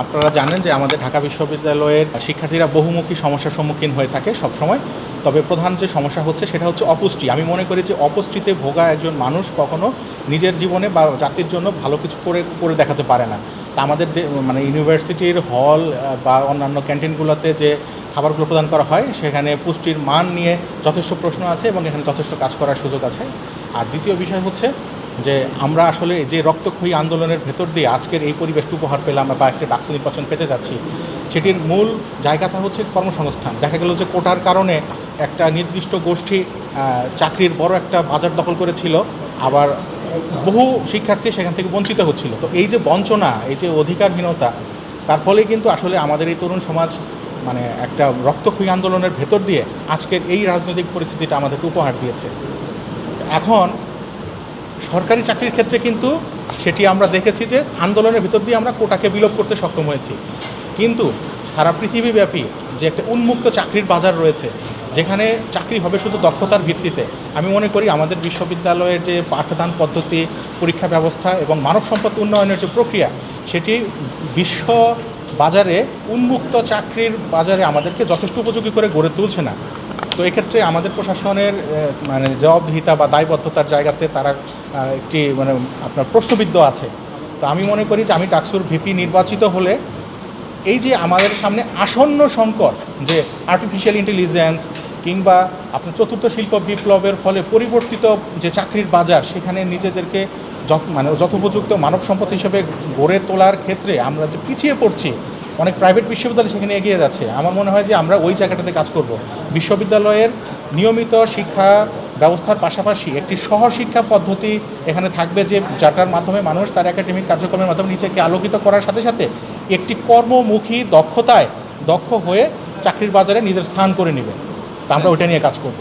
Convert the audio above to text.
আপনারা জানেন যে আমাদের ঢাকা বিশ্ববিদ্যালয়ের শিক্ষার্থীরা বহুমুখী সমস্যার সম্মুখীন হয়ে থাকে সবসময়। তবে প্রধান যে সমস্যা হচ্ছে সেটা হচ্ছে অপুষ্টি। আমি মনে করি যে অপুষ্টিতে ভোগা একজন মানুষ কখনো নিজের জীবনে বা জাতির জন্য ভালো কিছু করে দেখাতে পারে না। তা আমাদের মানে ইউনিভার্সিটির হল বা অন্যান্য ক্যান্টিনগুলোতে যে খাবারগুলো প্রদান করা হয় সেখানে পুষ্টির মান নিয়ে যথেষ্ট প্রশ্ন আছে এবং এখানে যথেষ্ট কাজ করার সুযোগ আছে। আর দ্বিতীয় বিষয় হচ্ছে যে আমরা আসলে যে রক্তক্ষয়ী আন্দোলনের ভেতর দিয়ে আজকের এই পরিবেশটা উপহার পেলাম বা একটা ডাকসু নির্বাচন পেতে যাচ্ছি, সেটির মূল জায়গাটা হচ্ছে কর্মসংস্থান। দেখা গেল যে কোটার কারণে একটা নির্দিষ্ট গোষ্ঠী চাকরির বড় একটা বাজার দখল করেছিল, আবার বহু শিক্ষার্থী সেখান থেকে বঞ্চিত হচ্ছিল। তো এই যে বঞ্চনা, এই যে অধিকারহীনতা, তার ফলেই কিন্তু আসলে আমাদের এই তরুণ সমাজ মানে একটা রক্তক্ষয়ী আন্দোলনের ভেতর দিয়ে আজকের এই রাজনৈতিক পরিস্থিতিটা আমাদেরকে উপহার দিয়েছে। এখন সরকারি চাকরির ক্ষেত্রে কিন্তু সেটি আমরা দেখেছি যে আন্দোলনের ভিতর দিয়ে আমরা কোটাকে বিলোপ করতে সক্ষম হয়েছি। কিন্তু সারা পৃথিবীব্যাপী যে একটা উন্মুক্ত চাকরির বাজার রয়েছে, যেখানে চাকরি হবে শুধু দক্ষতার ভিত্তিতে, আমি মনে করি আমাদের বিশ্ববিদ্যালয়ের যে পাঠদান পদ্ধতি, পরীক্ষা ব্যবস্থা এবং মানব সম্পদ উন্নয়নের যে প্রক্রিয়া, সেটি বিশ্ব বাজারে উন্মুক্ত চাকরির বাজারে আমাদেরকে যথেষ্ট উপযোগী করে গড়ে তুলছে না। তো এক্ষেত্রে আমাদের প্রশাসনের মানে জবাবদিহিতা বা দায়বদ্ধতার জায়গাতে তারা একটি মানে আপনার প্রশ্নবিদ্ধ আছে। তো আমি মনে করি যে আমি ডাকসুর ভিপি নির্বাচিত হলে এই যে আমাদের সামনে আসন্ন সংকট, যে আর্টিফিশিয়াল ইন্টেলিজেন্স কিংবা আপনার চতুর্থ শিল্প বিপ্লবের ফলে পরিবর্তিত যে চাকরির বাজার, সেখানে নিজেদেরকে যথোপযুক্ত মানব সম্পদ হিসেবে গড়ে তোলার ক্ষেত্রে আমরা যে পিছিয়ে পড়ছি, অনেক প্রাইভেট বিশ্ববিদ্যালয় সেখানে এগিয়ে যাচ্ছে। আমার মনে হয় যে আমরা ওই জায়গাটাতে কাজ করব। বিশ্ববিদ্যালয়ের নিয়মিত শিক্ষা ব্যবস্থার পাশাপাশি একটি সহশিক্ষা পদ্ধতি এখানে থাকবে, যেটার মাধ্যমে মানুষ তার একাডেমিক কার্যক্রমের মাধ্যমে নিজেকে আলোকিত করার সাথে সাথে একটি কর্মমুখী দক্ষ হয়ে চাকরির বাজারে নিজের স্থান করে নেবে। তা আমরা ওইটা নিয়ে কাজ করব।